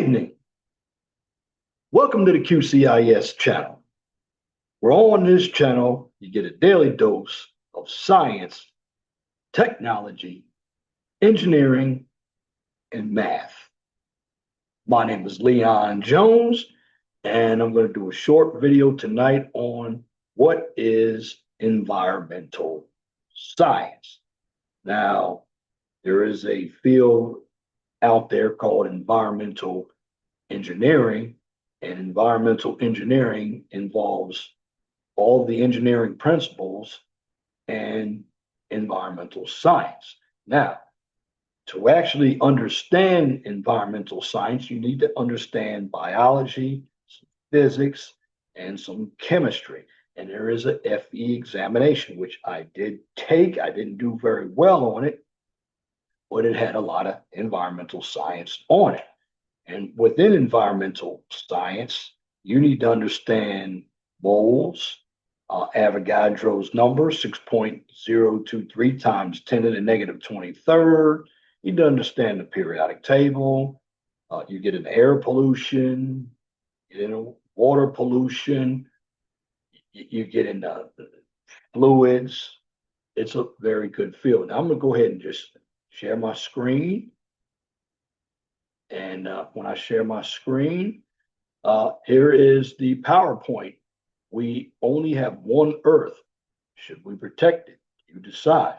evening. Welcome to the QCIS channel. Where on this channel, you get a daily dose of science, technology, engineering, and math. My name is Leon Jones, and I'm going to do a short video tonight on what is environmental science. Now, there is a field out there called environmental engineering, and environmental engineering involves all the engineering principles and environmental science. Now, to actually understand environmental science, you need to understand biology, physics, and some chemistry. And there is a FE examination, which I did take. I didn't do very well on it, but it had a lot of environmental science on it. And within environmental science, you need to understand moles, Avogadro's number, 6.023 times 10 to the negative 23rd. You need to understand the periodic table. You get an air pollution, you get in water pollution, you get in fluids. It's a very good field. Now I'm going to go ahead and just share my screen. And when I share my screen, here is the PowerPoint. We only have one Earth. Should we protect it? You decide.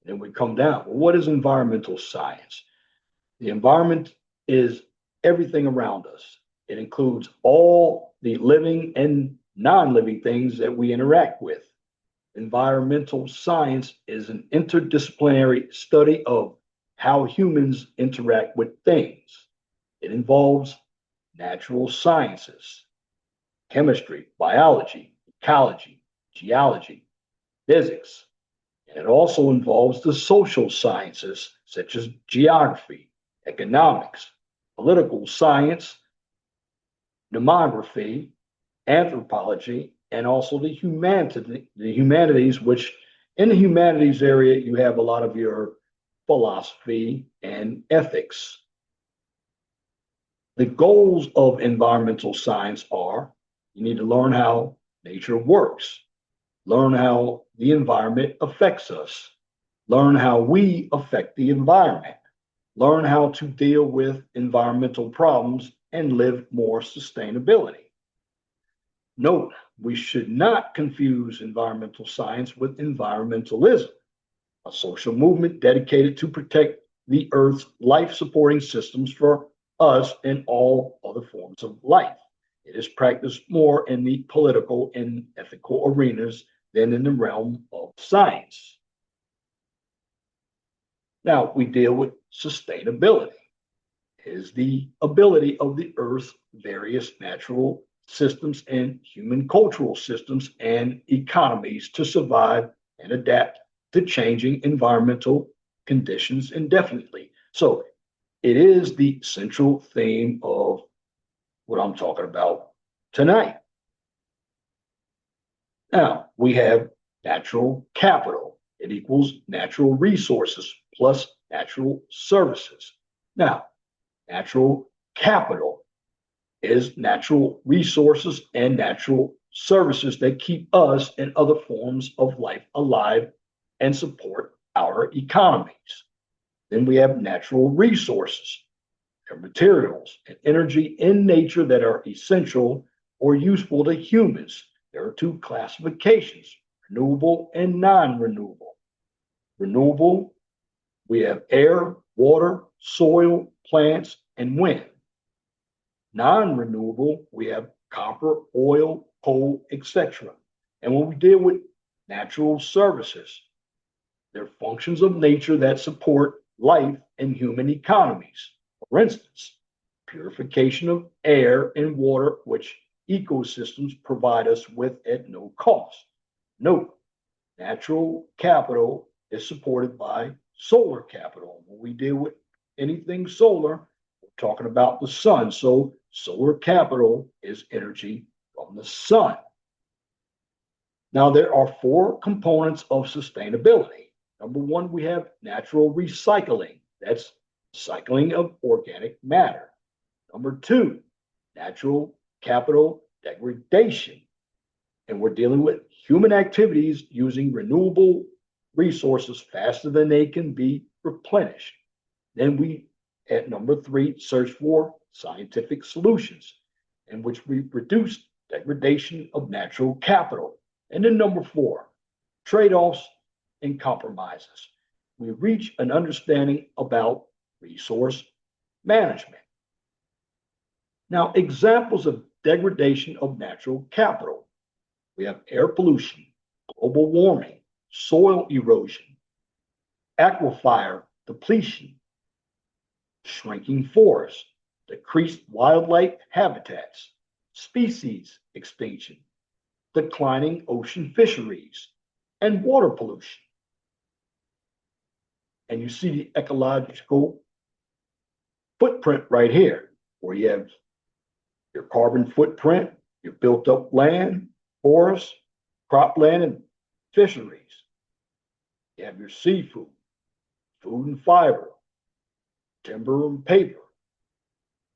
Then we come down. Well, what is environmental science? The environment is everything around us. It includes all the living and non-living things that we interact with. Environmental science is an interdisciplinary study of how humans interact with things. It involves natural sciences, chemistry, biology, ecology, geology, physics, and it also involves the social sciences such as geography, economics, political science, demography, anthropology, and also the humanities, which in the humanities area, you have a lot of your philosophy and ethics. The goals of environmental science are you need to learn how nature works, learn how the environment affects us, learn how we affect the environment, learn how to deal with environmental problems, and live more sustainability. Note, we should not confuse environmental science with environmentalism, a social movement dedicated to protect the Earth's life-supporting systems for us and all other forms of life. It is practiced more in the political and ethical arenas than in the realm of science. Now, we deal with sustainability. It is the ability of the Earth's various natural systems and human cultural systems and economies to survive and adapt to changing environmental conditions indefinitely. So it is the central theme of what I'm talking about tonight. Now, we have natural capital. It equals natural resources plus natural services. Now, natural capital is natural resources and natural services that keep us and other forms of life alive and support our economies. Then we have natural resources. They're materials and energy in nature that are essential or useful to humans. There are two classifications, renewable and non-renewable. Renewable, we have air, water, soil, plants, and wind. Non-renewable, we have copper, oil, coal, etc. And when we deal with natural services, they're functions of nature that support life and human economies. For instance, purification of air and water, which ecosystems provide us with at no cost. Note, natural capital is supported by solar capital. When we deal with anything solar, we're talking about the sun. So solar capital is energy from the sun. Now, there are four components of sustainability. Number one, we have natural recycling. That's cycling of organic matter. Number two, natural capital degradation. And we're dealing with human activities using renewable resources faster than they can be replenished. Then we, at number three, search for scientific solutions in which we reduce degradation of natural capital. And then number four, trade-offs and compromises. We reach an understanding about resource management. Now, examples of degradation of natural capital. We have air pollution, global warming, soil erosion, aquifer depletion, shrinking forests, decreased wildlife habitats, species extinction, declining ocean fisheries, and water pollution. And you see the ecological footprint right here, where you have your carbon footprint, your built up land, forests, cropland, and fisheries. You have your seafood, food and fiber, timber and paper,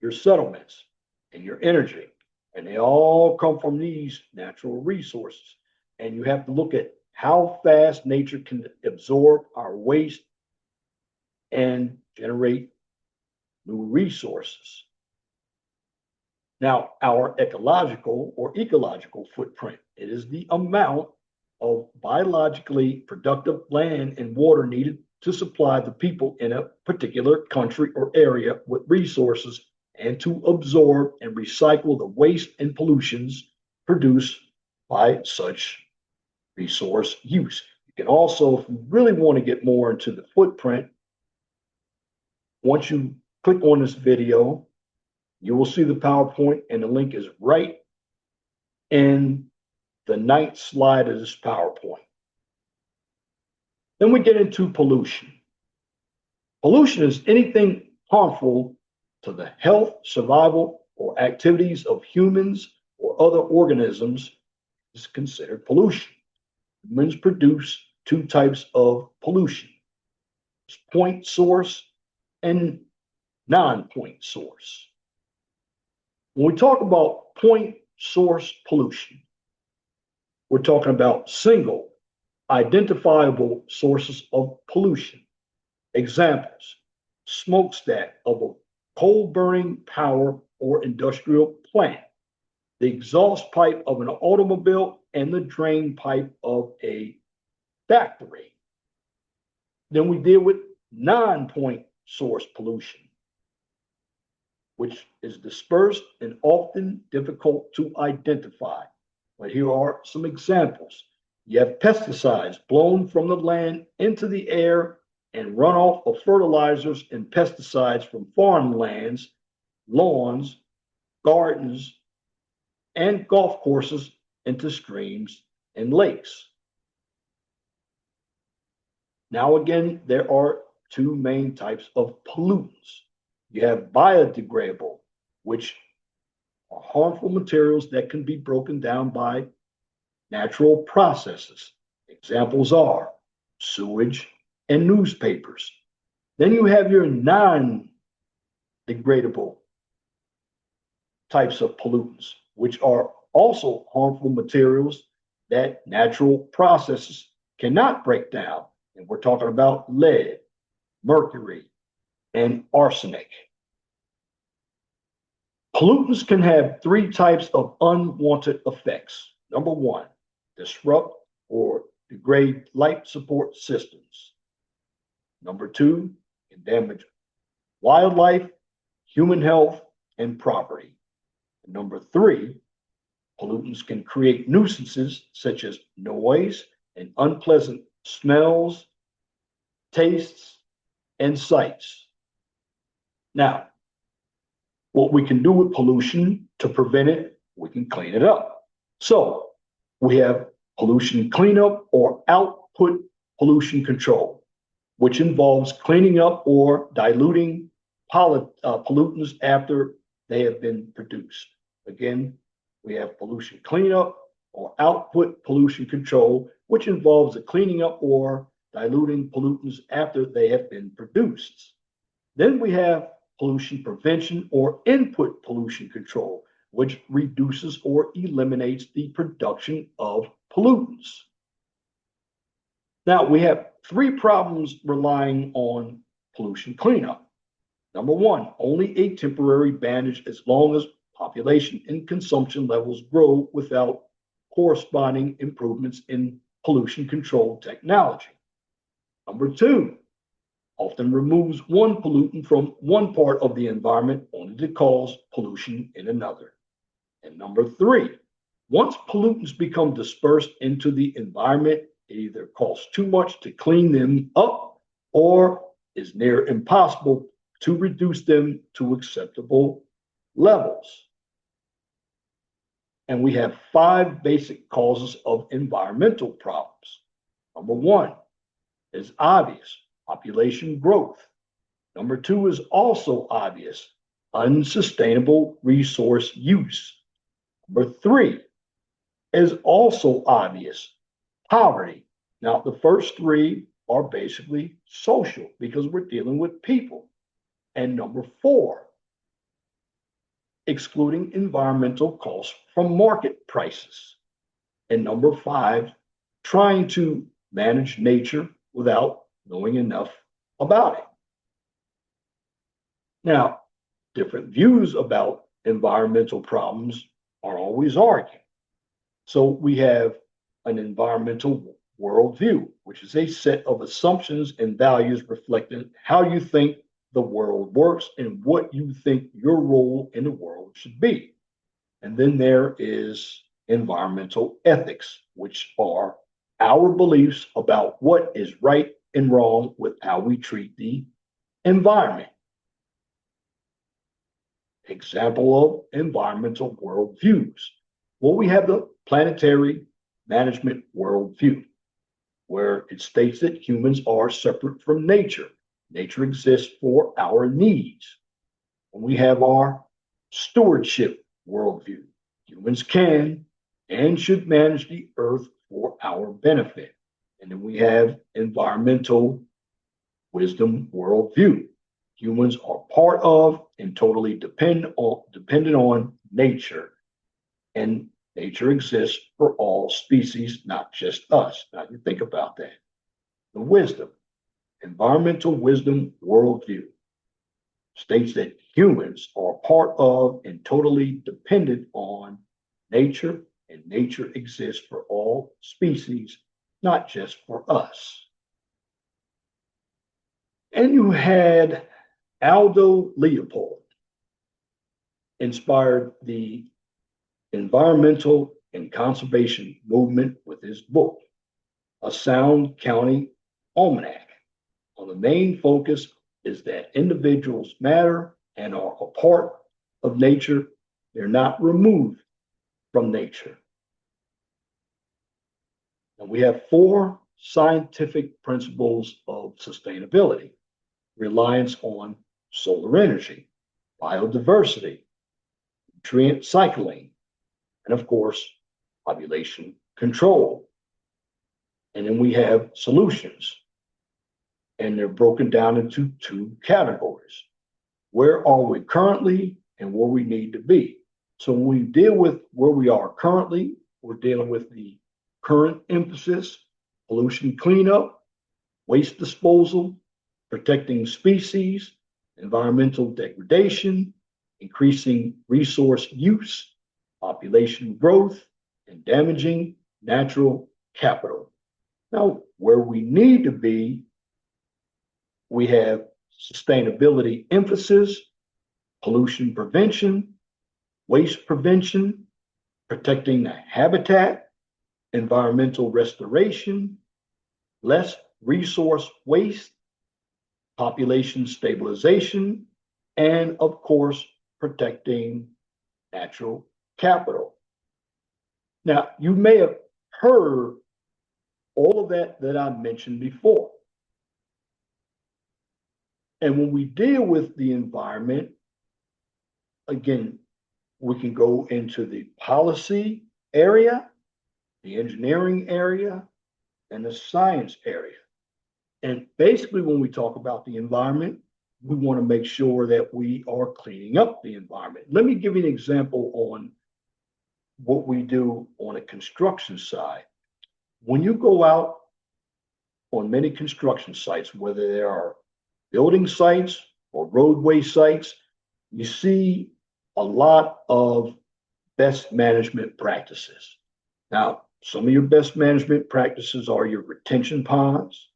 your settlements, and your energy. And they all come from these natural resources. And you have to look at how fast nature can absorb our waste and generate new resources. Now, our ecological or ecological footprint, it is the amount of biologically productive land and water needed to supply the people in a particular country or area with resources and to absorb and recycle the waste and pollutions produced by such resource use. You can also, if you really want to get more into the footprint, once you click on this video, you will see the PowerPoint, and the link is right in the ninth slide of this PowerPoint. Then we get into pollution. Pollution is anything harmful to the health, survival, or activities of humans or other organisms is considered pollution. Humans produce two types of pollution: point source and non-point source. When we talk about point source pollution, we're talking about single identifiable sources of pollution. Examples: smokestack of a coal burning power or industrial plant, the exhaust pipe of an automobile, and the drain pipe of a factory. Then we deal with non-point source pollution, which is dispersed and often difficult to identify. But here are some examples. You have pesticides blown from the land into the air and runoff of fertilizers and pesticides from farm lands, lawns, gardens, and golf courses into streams and lakes. Now, again, there are two main types of pollutants. You have biodegradable, which are harmful materials that can be broken down by natural processes. Examples are sewage and newspapers. Then you have your non-degradable types of pollutants, which are also harmful materials that natural processes cannot break down. And we're talking about lead, mercury, and arsenic. Pollutants can have three types of unwanted effects. Number one, disrupt or degrade life support systems. Number two, can damage wildlife, human health, and property. And number three, pollutants can create nuisances such as noise and unpleasant smells, tastes, and sights. Now, what we can do with pollution to prevent it, we can clean it up. So we have pollution cleanup or output pollution control, which involves cleaning up or diluting pollutants after they have been produced. Again, we have pollution cleanup or output pollution control, which involves the cleaning up or diluting pollutants after they have been produced. Then we have pollution prevention or input pollution control, which reduces or eliminates the production of pollutants. Now, we have three problems relying on pollution cleanup. Number one, only a temporary bandage as long as population and consumption levels grow without corresponding improvements in pollution control technology. Number two, often removes one pollutant from one part of the environment only to cause pollution in another. And number three, once pollutants become dispersed into the environment, it either costs too much to clean them up or is near impossible to reduce them to acceptable levels. And we have five basic causes of environmental problems. Number one is obvious, population growth. Number two is also obvious, unsustainable resource use. Number three is also obvious, poverty. Now, the first three are basically social because we're dealing with people. And number four, excluding environmental costs from market prices. And number five, trying to manage nature without knowing enough about it. Now, different views about environmental problems are always argued. So we have an environmental worldview, which is a set of assumptions and values reflecting how you think the world works and what you think your role in the world should be. And then there is environmental ethics, which are our beliefs about what is right and wrong with how we treat the environment. Example of environmental worldviews. Well, we have the planetary management worldview, where it states that humans are separate from nature. Nature exists for our needs. And we have our stewardship worldview. Humans can and should manage the earth for our benefit. And then we have environmental wisdom worldview. Humans are part of and totally dependent on nature. And nature exists for all species, not just us. Now you think about that. The wisdom, environmental wisdom worldview states that humans are part of and totally dependent on nature, and nature exists for all species, not just for us. And you had Aldo Leopold inspired the environmental and conservation movement with his book, A Sound County Almanac. Well, the main focus is that individuals matter and are a part of nature. They're not removed from nature. And we have four scientific principles of sustainability: reliance on solar energy, biodiversity, nutrient cycling, and of course, population control. And then we have solutions, and they're broken down into two categories. Where are we currently and where we need to be? So when we deal with where we are currently, we're dealing with the current emphasis, pollution cleanup, waste disposal, protecting species, environmental degradation, increasing resource use, population growth, and damaging natural capital. Now, where we need to be, we have sustainability emphasis, pollution prevention, waste prevention, protecting the habitat, environmental restoration, less resource waste, population stabilization, and of course, protecting natural capital. Now, you may have heard all of that I mentioned before. And when we deal with the environment, again, we can go into the policy area, the engineering area, and the science area. And basically, when we talk about the environment, we want to make sure that we are cleaning up the environment. Let me give you an example on what we do on a construction side. When you go out on many construction sites, whether they are building sites or roadway sites, you see a lot of best management practices. Now, some of your best management practices are your retention ponds.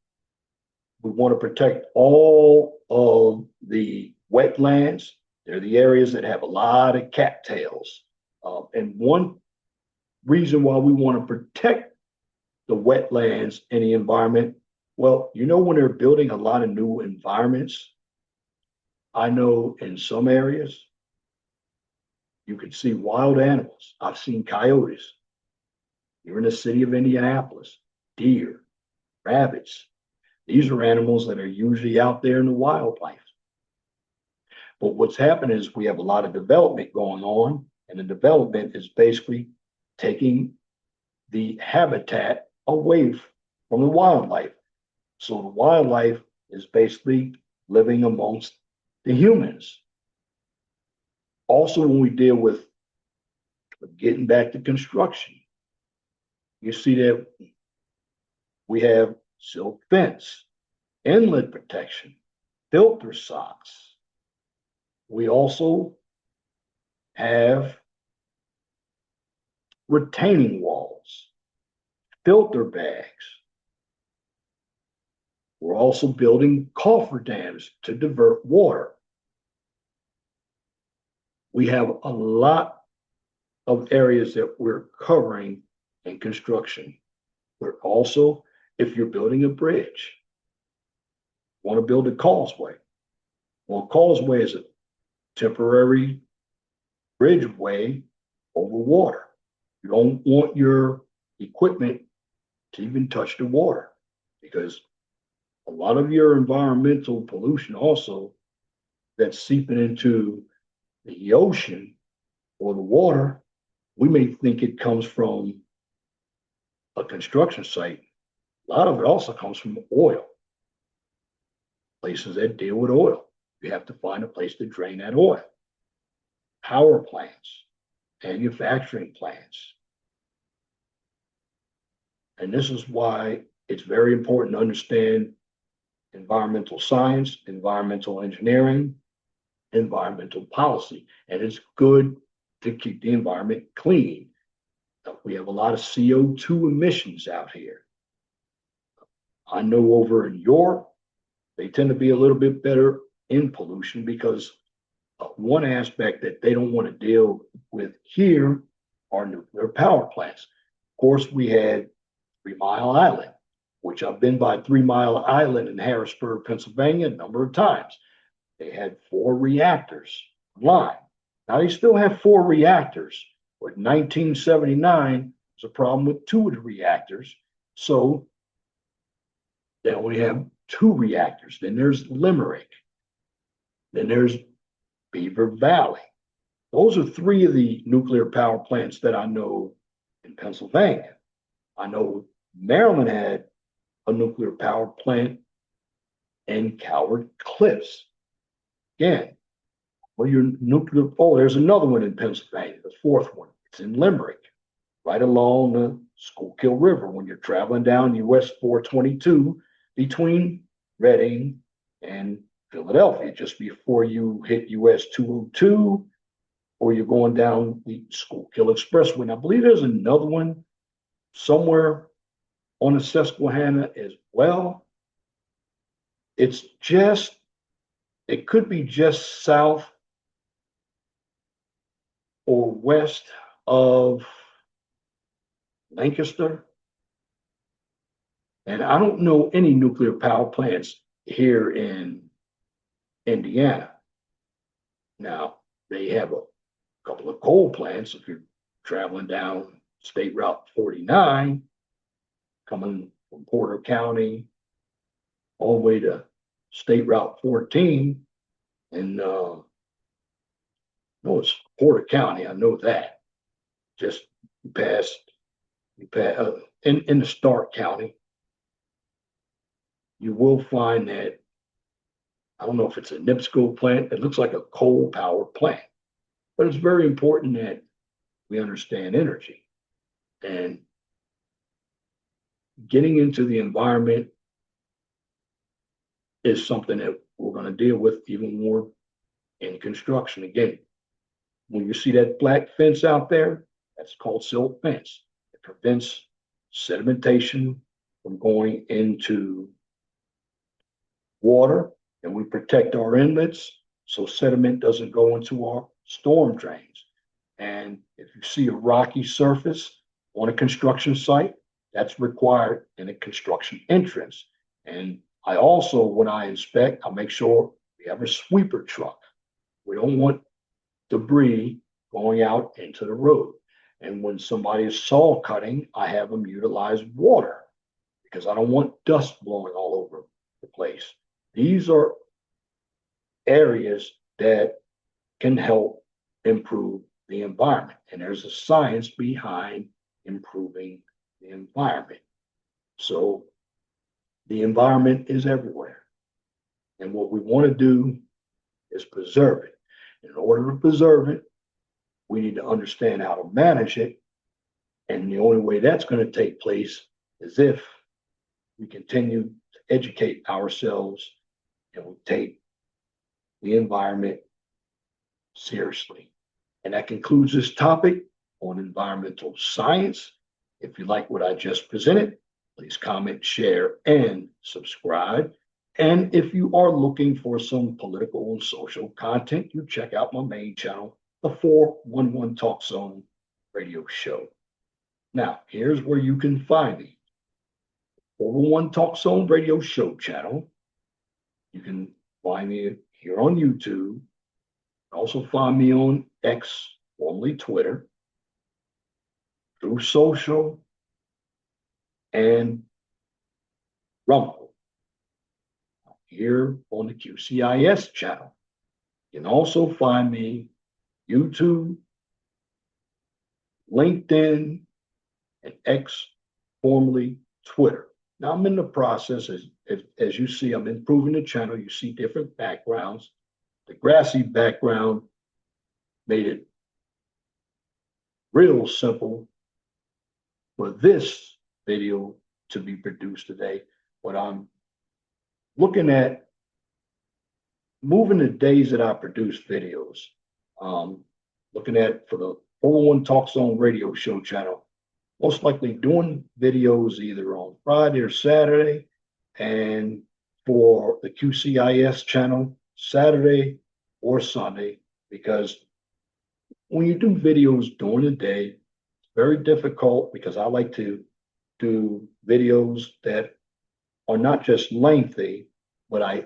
We want to protect all of the wetlands. They're the areas that have a lot of cattails. And one reason why we want to protect the wetlands and the environment, well, when they're building a lot of new environments, I know in some areas you can see wild animals. I've seen coyotes. You're in the city of Indianapolis, deer, rabbits. These are animals that are usually out there in the wildlife. But what's happened is we have a lot of development going on, and the development is basically taking the habitat away from the wildlife. So the wildlife is basically living amongst the humans. Also, when we deal with getting back to construction, you see that we have silk fence, inlet protection, filter socks. We also have retaining walls, filter bags. We're also building cofferdams to divert water. We have a lot of areas that we're covering in construction. We're also, if you're building a bridge, want to build a causeway. Well, a causeway is a temporary bridgeway over water. You don't want your equipment to even touch the water, because a lot of your environmental pollution also that's seeping into the ocean or the water, we may think it comes from a construction site. A lot of it also comes from oil. Places that deal with oil, you have to find a place to drain that oil. Power plants, manufacturing plants. And this is why it's very important to understand environmental science, environmental engineering, environmental policy. And it's good to keep the environment clean. We have a lot of CO2 emissions out here. I know over in Europe, they tend to be a little bit better in pollution because one aspect that they don't want to deal with here are nuclear power plants. Of course, we had 3 Mile Island, which I've been by 3 Mile Island in Harrisburg, Pennsylvania, a number of times. They had 4 reactors online. Now they still have 4 reactors, but in 1979 was a problem with 2 of the reactors. So they only have 2 reactors. Then there's Limerick. Then there's Beaver Valley. Those are 3 of the nuclear power plants that I know in Pennsylvania. I know Maryland had a nuclear power plant in Coward Cliffs. Again, well, your nuclear, oh, there's another one in Pennsylvania, the 4th one. It's in Limerick, right along the Schuylkill River when you're traveling down US 422 between Reading and Philadelphia, just before you hit US 202, or you're going down the Schuylkill Expressway. And I believe there's another one somewhere on the Susquehanna as well. It's just, it could be just south or west of Lancaster. And I don't know any nuclear power plants here in Indiana. Now, they have a couple of coal plants if you're traveling down State Route 49, coming from Porter County all the way to State Route 14. And no, it's Porter County, I know that. Just past in the Stark County, you will find that I don't know if it's a NIPSCO plant. It looks like a coal power plant, but it's very important that we understand energy and getting into the environment is something that we're going to deal with even more in construction. Again, when you see that black fence out there, that's called silt fence. It prevents sedimentation from going into water, and we protect our inlets so sediment doesn't go into our storm drains. And if you see a rocky surface on a construction site, that's required in a construction entrance. And I also, when I inspect, I'll make sure we have a sweeper truck. We don't want debris going out into the road. And when somebody is saw cutting, I have them utilize water because I don't want dust blowing all over the place. These are areas that can help improve the environment. And there's a science behind improving the environment. So the environment is everywhere. And what we want to do is preserve it. In order to preserve it, we need to understand how to manage it. And the only way that's going to take place is if we continue to educate ourselves and we take the environment seriously. And that concludes this topic on environmental science. If you like what I just presented, please comment, share, and subscribe. And if you are looking for some political and social content, you check out my main channel, the 411 Talk Zone radio show. Now, here's where you can find me. 411 Talk Zone radio show channel. You can find me here on YouTube. Also find me on X, formerly Twitter, True Social, and Rumble. Here on the QCIS channel. You can also find me YouTube, LinkedIn, and X, formerly Twitter. Now I'm in the process, as you see, I'm improving the channel. You see different backgrounds. The grassy background made it real simple for this video to be produced today. But I'm looking at moving the days that I produce videos. Looking at for the 401 Talk Zone radio show channel, most likely doing videos either on Friday or Saturday, and for the QCIS channel, Saturday or Sunday, because when you do videos during the day, it's very difficult because I like to do videos that are not just lengthy, but I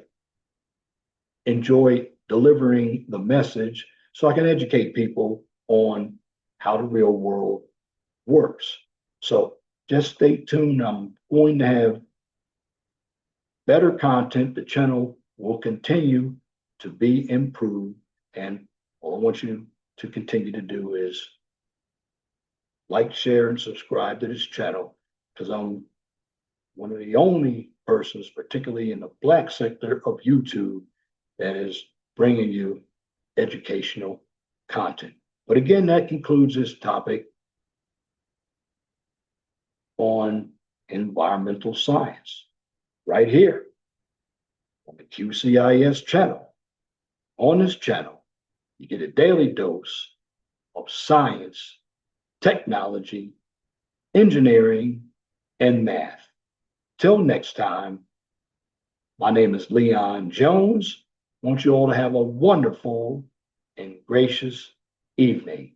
enjoy delivering the message so I can educate people on how the real world works. So just stay tuned. I'm going to have better content. The channel will continue to be improved. And all I want you to continue to do is like, share, and subscribe to this channel, because I'm one of the only persons, particularly in the Black sector of YouTube, that is bringing you educational content. But again, that concludes this topic on environmental science right here on the QCIS channel. On this channel, you get a daily dose of science, technology, engineering, and math. Till next time, my name is Leon Jones. I want you all to have a wonderful and gracious evening.